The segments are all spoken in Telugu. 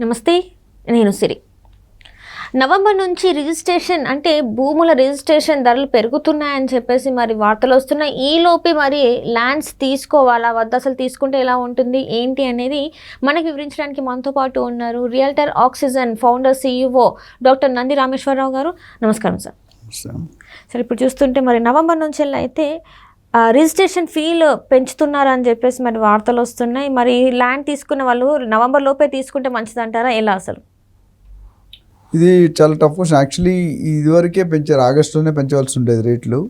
నమస్తే, నేను సిరి. నవంబర్ నుంచి రిజిస్ట్రేషన్ అంటే భూముల రిజిస్ట్రేషన్ ధరలు పెరుగుతున్నాయని చెప్పేసి మరి వార్తలు వస్తున్నాయి. ఈలోపే మరి ల్యాండ్స్ తీసుకోవాలా వద్ద, అసలు తీసుకుంటే ఎలా ఉంటుంది ఏంటి అనేది మనకి వివరించడానికి మనతో పాటు ఉన్నారు realtor oxygen founder CEO doctor Nandi Rameshwar Rao గారు. నమస్కారం సార్. సార్, ఇప్పుడు చూస్తుంటే మరి నవంబర్ నుంచి అయితే రిజిస్ట్రేషన్ ఫీలు పెంచుతున్నారని చెప్పేసి మరి వార్తలు వస్తున్నాయి. మరి ల్యాండ్ తీసుకున్న వాళ్ళు నవంబర్ లోపే తీసుకుంటే మంచిదంటారా, ఎలా అసలు? ఇది చాలా టఫ్ క్వశ్చన్. యాక్చువల్లీ ఇదివరకే పెంచారు, ఆగస్టులోనే పెంచవలసి ఉండేది రేట్లు.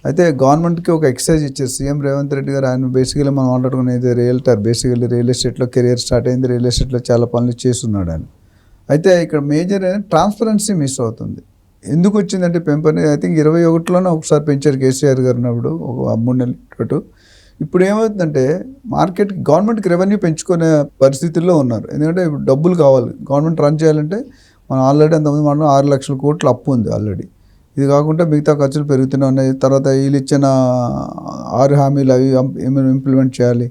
అయితే గవర్నమెంట్కి ఒక ఎక్సర్సైజ్ ఇచ్చారు సీఎం రేవంత్ రెడ్డి గారు. ఆయన బేసికలీ మనం మాట్లాడుకునేది రియల్టర్, బేసికలీ రియల్ ఎస్టేట్లో కెరియర్ స్టార్ట్ అయింది, రియల్ ఎస్టేట్లో చాలా పనులు చేస్తున్నాడు ఆయన. అయితే ఇక్కడ మేజర్ ట్రాన్స్పరెన్సీ మిస్ అవుతుంది. ఎందుకు వచ్చిందంటే పెంపని ఐ థింక్ 21లోనే ఒకసారి పెంచారు కేసీఆర్ గారు ఉన్నప్పుడు, ఒక 3 నెలల పాటు. ఇప్పుడు ఏమవుతుందంటే మార్కెట్కి గవర్నమెంట్కి రెవెన్యూ పెంచుకునే పరిస్థితుల్లో ఉన్నారు. ఎందుకంటే ఇప్పుడు డబ్బులు కావాలి, గవర్నమెంట్ రన్ చేయాలంటే మనం ఆల్రెడీ అంతమంది మనం 6 లక్షల కోట్ల అప్పు ఉంది ఆల్రెడీ. ఇది కాకుండా మిగతా ఖర్చులు పెరుగుతూనే ఉన్నాయి. తర్వాత వీళ్ళు ఇచ్చిన 6 హామీలు అవి ఇంప్లిమెంట్ చేయాలి.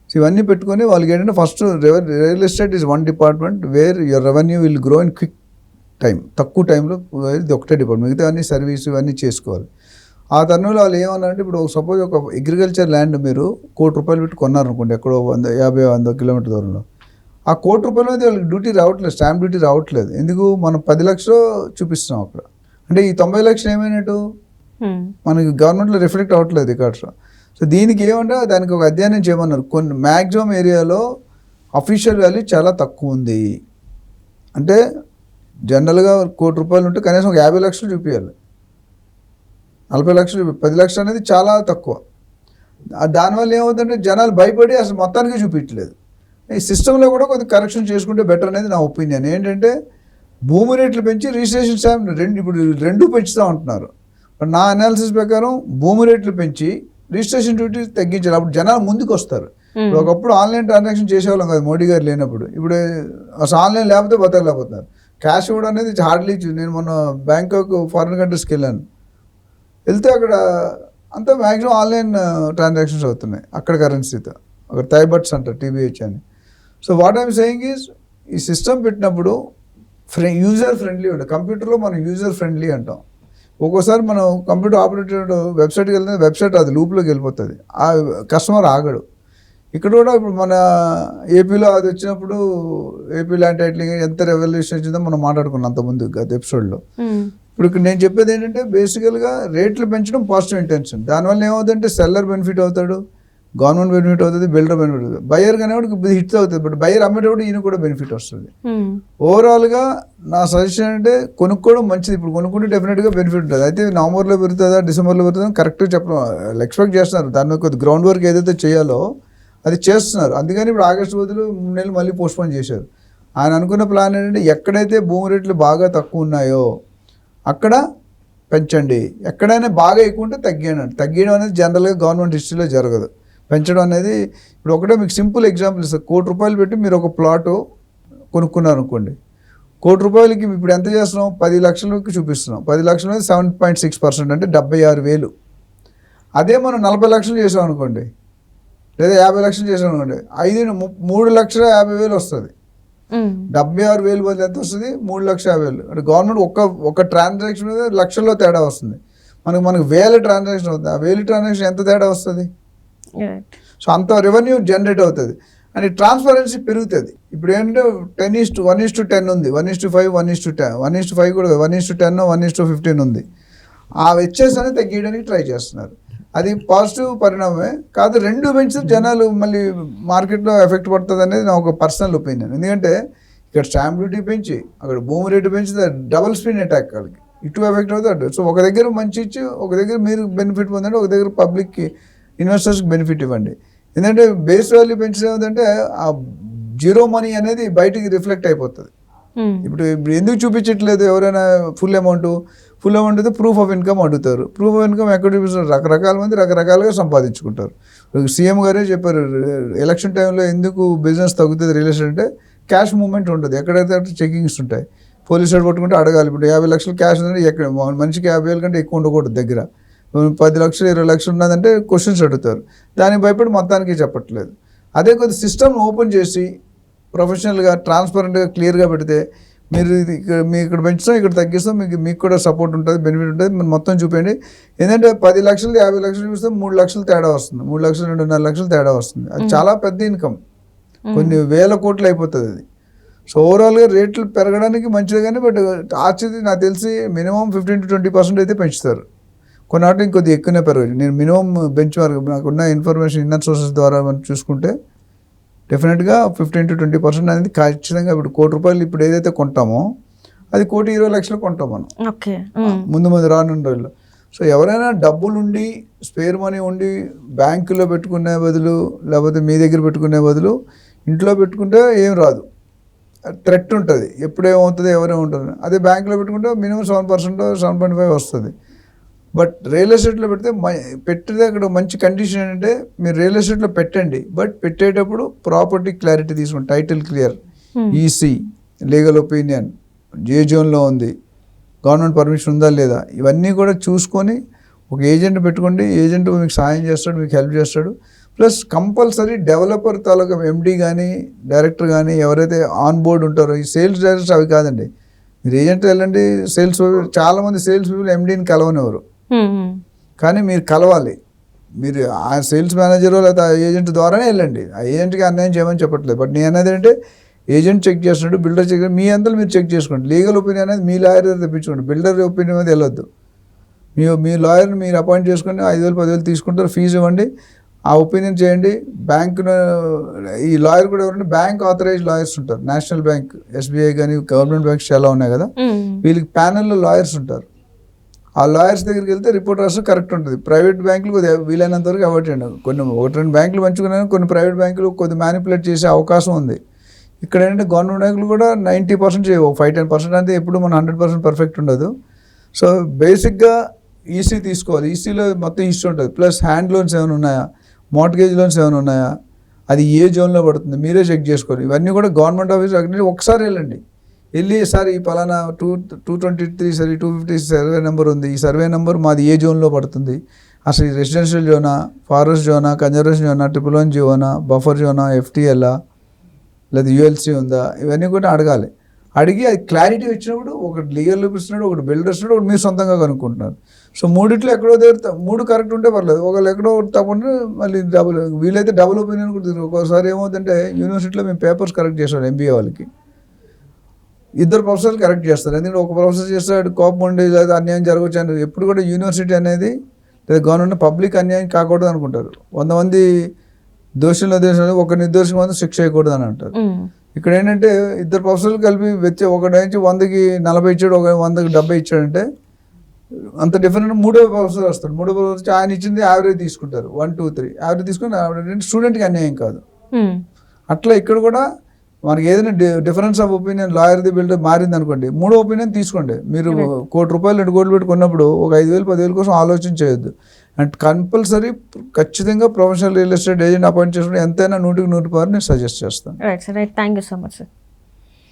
సో ఇవన్నీ పెట్టుకొని వాళ్ళకి ఏంటంటే first real estate is one department where your revenue will grow in quick time, తక్కువ టైంలో. ఇది ఒకటే డిపార్ట్మెంట్, మిగతా అన్ని సర్వీస్ ఇవన్నీ చేసుకోవాలి. ఆ తరుణంలో వాళ్ళు ఏమన్నారంటే, ఇప్పుడు సపోజ్ ఒక అగ్రికల్చర్ ల్యాండ్ మీరు ₹1 కోటి పెట్టి కొన్నారనుకోండి, ఎక్కడో 50-100 కిలోమీటర్ దూరంలో. ఆ ₹1 మీద వాళ్ళకి డ్యూటీ రావట్లేదు, స్టాంప్ డ్యూటీ రావట్లేదు. ఎందుకు? మనం 10 లక్షలు చూపిస్తున్నాం అక్కడ. అంటే ఈ 90 లక్షలు ఏమైనట్టు మనకి గవర్నమెంట్లో రిఫ్లెక్ట్ అవ్వట్లేదు రికార్డ్స్లో. సో దీనికి ఏమంటే దానికి ఒక అధ్యయనం చేయమన్నారు. కొన్ని మ్యాక్సిమం ఏరియాలో అఫీషియల్ వాల్యూ చాలా తక్కువ ఉంది. అంటే జనరల్గా ₹1 కోటి ఉంటే కనీసం ఒక 50 లక్షలు చూపించాలి, 40 లక్షలు 10 లక్షలు అనేది చాలా తక్కువ. దానివల్ల ఏమవుతుందంటే జనాలు భయపడి అసలు మొత్తానికి చూపించలేదు. ఈ సిస్టంలో కూడా కొద్దిగా కరెక్షన్ చేసుకుంటే బెటర్ అనేది నా ఒపీనియన్. ఏంటంటే భూమి రేట్లు పెంచి రిజిస్ట్రేషన్ స్టాంప్ రెండు పెంచుతూ ఉంటున్నారు. నా అనాలిసిస్ ప్రకారం భూమి రేట్లు పెంచి రిజిస్ట్రేషన్ డ్యూటీ తగ్గించాలి. అప్పుడు జనాలు ముందుకు వస్తారు. ఒకప్పుడు ఆన్లైన్ ట్రాన్సాక్షన్ చేసేవాళ్ళం కాదు మోడీ గారు లేనప్పుడు. ఇప్పుడు అసలు ఆన్లైన్ లేకపోతే బతకలేకపోతున్నారు. క్యాష్ కూడా అనేది హార్డ్లీ. నేను మొన్న బ్యాంకాక్ ఫారిన్ కంట్రీస్కి వెళ్తే అక్కడ అంతా మ్యాక్సిమం ఆన్లైన్ ట్రాన్సాక్షన్స్ అవుతున్నాయి అక్కడ కరెన్సీతో. అక్కడ థైబట్స్ అంటారు, TBH అని. So what I'm saying is ఈ సిస్టమ్ పెట్టినప్పుడు యూజర్ ఫ్రెండ్లీ ఉంటుంది. కంప్యూటర్లో మనం యూజర్ ఫ్రెండ్లీ అంటాం. ఒక్కోసారి మనం కంప్యూటర్ ఆపరేటర్ వెబ్సైట్కి వెళ్తే వెబ్సైట్ అది లూప్లోకి వెళ్ళిపోతుంది, ఆ కస్టమర్ ఆగడు. ఇక్కడ కూడా ఇప్పుడు మన ఏపీలో అది వచ్చినప్పుడు ఏపీ ల్యాండ్ టైటిలింగ్ ఎంత రెవల్యూషన్ వచ్చిందో మనం మాట్లాడుకున్నాం అంతకుముందు గత ఎపిసోడ్లో. ఇప్పుడు ఇక్కడ నేను చెప్పేది ఏంటంటే బేసికల్గా రేట్లు పెంచడం పాజిటివ్ ఇంటెన్షన్. దానివల్ల ఏమవుతుందంటే సెల్లర్ బెనిఫిట్ అవుతాడు, గవర్నమెంట్ బెనిఫిట్ అవుతుంది, బిల్డర్ బెనిఫిట్ అవుతుంది, బయర్ అనేవాడికి హిట్ అవుతుంది. బట్ బయర్ అమ్మేటప్పుడు ఈయన కూడా బెనిఫిట్ వస్తుంది. ఓవరాల్గా నా సజెషన్ అంటే కొనుక్కోవడం మంచిది. ఇప్పుడు కొనుక్కుంటే డెఫినెట్గా బెనిఫిట్ ఉంటుంది. అయితే నవంబర్లో పెరుగుతుందా డిసెంబర్లో పెరుగుతుందా కరెక్ట్గా చెప్పడం ఎక్స్పెక్ట్ చేస్తున్నారు. దాని మీద కొద్ది గ్రౌండ్ వర్క్ ఏదైతే చేయాలో అది చేస్తున్నారు. అందుకని ఇప్పుడు ఆగస్టు బదులు 3 నెలలు మళ్ళీ పోస్ట్పోన్ చేశారు. ఆయన అనుకున్న ప్లాన్ ఏంటంటే ఎక్కడైతే భూమి రేట్లు బాగా తక్కువ ఉన్నాయో అక్కడ పెంచండి, ఎక్కడైనా బాగా ఎక్కువ ఉంటే తగ్గియండి. తగ్గడం అనేది జనరల్గా గవర్నమెంట్ హిస్టరీలో జరగదు. పెంచడం అనేది ఇప్పుడు ఒకటే మీకు సింపుల్ ఎగ్జాంపుల్ ఇస్తారు. ₹1 కోటి పెట్టి మీరు ఒక ప్లాటు కొనుక్కున్నారు అనుకోండి, ₹1 కోటికి ఇప్పుడు ఎంత చేస్తున్నాం? 10 లక్షలకి చూపిస్తున్నాం. 10 లక్షల మీద 7.6% అంటే 76,000. అదే మనం 40 లక్షలు చేసాం అనుకోండి, లేదా 50 లక్షలు చేసాం అనుకోండి, 3,50,000 వస్తుంది. 76,000 బదులు ఎంత వస్తుంది? 3,50,000. అంటే గవర్నమెంట్ ఒక ట్రాన్సాక్షన్ మీద లక్షల్లో తేడా వస్తుంది. మనకు 1000 ట్రాన్సాక్షన్ అవుతుంది. ఆ 1000 ట్రాన్సాక్షన్ ఎంత తేడా వస్తుంది? సో అంత రెవెన్యూ జనరేట్ అవుతుంది అని ట్రాన్స్పరెన్సీ పెరుగుతుంది. ఇప్పుడు ఏంటంటే 1:10 ఉంది, 1:5, 1:10, 1:5 కూడా 1:10, 1:15 ఉంది. ఆ వ్యత్యాసాన్ని అనేది తగ్గించడానికి ట్రై చేస్తున్నారు. అది పాజిటివ్ పరిణామమే కాదు. 2 పెంచితే జనాలు మళ్ళీ మార్కెట్లో ఎఫెక్ట్ పడుతుంది అనేది నా ఒక పర్సనల్ ఒపీనియన్. ఎందుకంటే ఇక్కడ స్టాంప్ డ్యూటీ పెంచి అక్కడ భూమి రేటు పెంచితే డబుల్ స్పిన్ అటాక్ వాళ్ళకి ఇటు ఎఫెక్ట్ అవుతుంది. సో ఒక దగ్గర మంచి ఇచ్చి ఒక దగ్గర మీరు బెనిఫిట్ పొందండి, ఒక దగ్గర పబ్లిక్కి ఇన్వెస్టర్స్కి బెనిఫిట్ ఇవ్వండి. ఎందుకంటే బేస్ వాల్యూ పెంచడం ఏంటంటే ఆ జీరో మనీ అనేది బయటికి రిఫ్లెక్ట్ అయిపోతుంది. ఇప్పుడు ఎందుకు చూపించట్లేదు? ఎవరైనా ఫుల్ అమౌంట్ అయితే ప్రూఫ్ ఆఫ్ ఇన్కమ్ అడుగుతారు. ప్రూఫ్ ఆఫ్ ఇన్కమ్ ఎక్కడ చూపిస్తారు? రకరకాల మంది రకరకాలుగా సంపాదించుకుంటారు. సీఎం గారే చెప్పారు ఎలక్షన్ టైంలో ఎందుకు బిజినెస్ తగ్గుతుంది రియల్ ఎస్టేట్ అంటే క్యాష్ మూవ్మెంట్ ఉంటుంది. ఎక్కడైతే చెకింగ్స్ ఉంటాయి, పోలీసు వాడు పట్టుకుంటే అడగాలి. ఇప్పుడు 50 లక్షలు క్యాష్ ఉందంటే ఎక్కడ మనిషికి 50,000 కంటే ఎక్కువ ఉండకూడదు దగ్గర. 10 లక్షలు 20 లక్షలు ఉన్నదంటే క్వశ్చన్స్ అడుగుతారు. దానికి భయపడి మొత్తానికి చెప్పట్లేదు. అదే కొద్ది సిస్టమ్ ఓపెన్ చేసి ప్రొఫెషనల్గా ట్రాన్స్పరెంట్గా క్లియర్గా పెడితే మీరు ఇది ఇక్కడ పెంచుతాం ఇక్కడ తగ్గిస్తాం మీకు కూడా సపోర్ట్ ఉంటుంది బెనిఫిట్ ఉంటుంది మనం మొత్తం చూపండి. ఏంటంటే 10 లక్షలు 50 లక్షలు చూస్తే 3 లక్షలు తేడా వస్తుంది, 3 లక్షలు 2.5 లక్షలు తేడా వస్తుంది. అది చాలా పెద్ద ఇన్కమ్, కొన్ని వేల కోట్లు అయిపోతుంది అది. సో ఓవరాల్గా రేట్లు పెరగడానికి మంచిది కానీ బట్ ఆర్చిది నాకు తెలిసి మినిమం 15 to 20% అయితే పెంచుతారు. కొన్నాటి ఇంకొద్ది ఎక్కువనే పెరగదు. నేను మినిమం బెంచ్ మార్క్ నాకున్న ఇన్ఫర్మేషన్ ఇన్నర్ సోర్సెస్ ద్వారా మనం చూసుకుంటే డెఫినెట్గా 15 to 20% అనేది ఖచ్చితంగా. ఇప్పుడు ₹1,00,00,000 ఇప్పుడు ఏదైతే కొంటామో అది 1,20,00,000 కొంటాం మనం ఓకే ముందు రానున్న రోజుల్లో. సో ఎవరైనా డబ్బులు ఉండి స్పేర్ మనీ ఉండి బ్యాంకులో పెట్టుకునే బదులు లేకపోతే మీ దగ్గర పెట్టుకునే బదులు ఇంట్లో పెట్టుకుంటే ఏం రాదు, థ్రెట్ ఉంటుంది, ఎప్పుడేమవుతుంది ఎవరేముంటుంది. అదే బ్యాంకులో పెట్టుకుంటే మినిమం 7%, 7.5 వస్తుంది. బట్ రియల్ ఎస్టేట్లో పెడితే పెట్టేది అక్కడ మంచి కండిషన్ ఏంటంటే మీరు రియల్ ఎస్టేట్లో పెట్టండి, బట్ పెట్టేటప్పుడు ప్రాపర్టీ క్లారిటీ తీసుకోండి, title clear, EC, legal opinion, ఏ జోన్లో ఉంది, గవర్నమెంట్ పర్మిషన్ ఉందా లేదా, ఇవన్నీ కూడా చూసుకొని ఒక ఏజెంట్ పెట్టుకోండి. ఏజెంట్ మీకు సాయం చేస్తాడు, మీకు హెల్ప్ చేస్తాడు. ప్లస్ కంపల్సరీ డెవలపర్ తాలూకా ఎండి కానీ డైరెక్టర్ కానీ ఎవరైతే ఆన్ బోర్డ్ ఉంటారో, ఈ సేల్స్ డైరెక్టర్స్ అవి కాదండి, మీరు ఏజెంట్ వెళ్ళండి. సేల్స్ చాలామంది సేల్స్ పీపుల్ ఎండీని కలవనివ్వరు, కానీ మీరు కలవాలి. మీరు ఆ సేల్స్ మేనేజర్ లేదా ఏజెంట్ ద్వారానే వెళ్ళండి. ఆ ఏజెంట్కి అన్యాయం చేయమని చెప్పట్లేదు. బట్ నేను అనేది ఏంటంటే ఏజెంట్ చెక్ చేస్తున్నాడు, బిల్డర్ చెక్, మీ అంతా మీరు చెక్ చేసుకోండి. లీగల్ ఒపీనియన్ అనేది మీ లాయర్ తెప్పించుకోండి, బిల్డర్ ఒపీనియన్ మీద వెళ్ళొద్దు. మీ లాయర్ని మీరు అపాయింట్ చేసుకొని 5,000 10,000 తీసుకుంటారు, ఫీజు ఇవ్వండి, ఆ ఒపీనియన్ చేయండి. బ్యాంకును ఈ లాయర్ కూడా ఎవరంటే బ్యాంక్ ఆథరైజ్ లాయర్స్ ఉంటారు, నేషనల్ బ్యాంక్, ఎస్బీఐ కానీ గవర్నమెంట్ బ్యాంక్స్ చాలా ఉన్నాయి కదా, వీళ్ళకి ప్యానెల్లో లాయర్స్ ఉంటారు. ఆ లాయర్స్ దగ్గరికి వెళ్తే రిపోర్ట్ రాస్తే కరెక్ట్ ఉంటుంది. ప్రైవేట్ బ్యాంకులు కొద్దిగా వీలైనంత వరకు అవాయిడ్ చేయండి. కొన్ని 1-2 బ్యాంకులు మంచుకున్నాను, కొన్ని ప్రైవేట్ బ్యాంకులు కొద్ది మ్యానిపులేట్ చేసే అవకాశం ఉంది. ఇక్కడ ఏంటంటే గవర్నమెంట్ బ్యాంకులు కూడా 90% చేయవు, 5-10% అంటే ఎప్పుడు మన 100% పర్ఫెక్ట్ ఉండదు. సో బేసిక్గా ఈసీ తీసుకోవాలి. ఈసీలో మొత్తం హిస్టరీ ఉంటుంది, ప్లస్ హ్యాండ్ లోన్స్ ఏమైనా ఉన్నాయా, మార్ట్గేజ్ లోన్స్ ఏమైనా ఉన్నాయా, అది ఏ జోన్లో పడుతుంది మీరే చెక్ చేసుకోవాలి. ఇవన్నీ కూడా గవర్నమెంట్ ఆఫీస్ ఒకసారి వెళ్ళి సార్ ఈ పలానా 223 సరే 250 సర్వే నెంబర్ ఉంది, ఈ సర్వే నెంబర్ మాది ఏ జోన్లో పడుతుంది, అసలు ఈ రెసిడెన్షియల్ జోనా, ఫారెస్ట్ జోనా, కన్జర్వేషన్ జోనా, 111 జోనా, బఫర్ జోనా, ఎఫ్టీఎల్ఆ లేదా యూఎల్సీ ఉందా, ఇవన్నీ కూడా అడగాలి. అడిగి అది క్లారిటీ వచ్చినప్పుడు ఒకటి లీగల్ చూపిస్తున్నాడు, ఒకటి బిల్డర్ ఇస్తున్నాడు, ఒకటి మీరు సొంతంగా కనుక్కుంటున్నారు. సో మూడిట్లో ఎక్కడో దగ్గర 3 కరెక్ట్ ఉంటే పర్లేదు, ఒకళ్ళు ఎక్కడో తప్పకుండా మళ్ళీ వీలైతే డబుల్ ఒపీనియన్ కూడా తీసుకు. ఒకసారి ఏమవుతుందంటే యూనివర్సిటీలో మేము పేపర్స్ కరెక్ట్ చేసాం ఎంబీఏ వాళ్ళకి, 2 ప్రొఫెసర్లు కరెక్ట్ చేస్తారు. ఎందుకంటే ఒక ప్రొఫెసర్ చేస్తాడు కోపం ఉండి లేదా అన్యాయం జరగవచ్చు అని. ఎప్పుడు కూడా యూనివర్సిటీ అనేది లేదా గవర్నమెంట్ పబ్లిక్ అన్యాయం కాకూడదు అనుకుంటారు. 100 మంది దోషుల దేశంలో ఒక నిర్దోషం మంది శిక్ష చేయకూడదు అని అంటారు. ఇక్కడ ఏంటంటే 2 ప్రొఫెసర్లు కలిపి ఒకటి నుంచి 100కి 40 ఇచ్చాడు, ఒక 100కి 70 ఇచ్చాడంటే అంత డిఫరెంట్. 3వ ప్రొఫెసర్ వస్తాడు, 3వ ప్రొఫెసర్ ఆయన ఇచ్చింది యావరేజ్ తీసుకుంటారు, 1, 2, 3 యావరేజ్ తీసుకుని స్టూడెంట్కి అన్యాయం కాదు. అట్లా ఇక్కడ కూడా మనకి ఏదైనా డిఫరెన్స్ ఆఫ్ ఒపీనియన్ లాయర్ది బిల్డర్ మారింది అనుకోండి, 3వ ఒపీనియన్ తీసుకోండి. మీరు ₹1,00,00,000 2 కోట్లు పెట్టుకున్నప్పుడు ఒక 5,000 10,000 కోసం ఆలోచన చేయొద్దు. అండ్ కంపల్సరీ ఖచ్చితంగా professional real estate agent appoint చేసుకుంటే ఎంతైనా 100కి 100% నేను సజెస్ట్ చేస్తాను. Right sir, right. Thank you so much sir.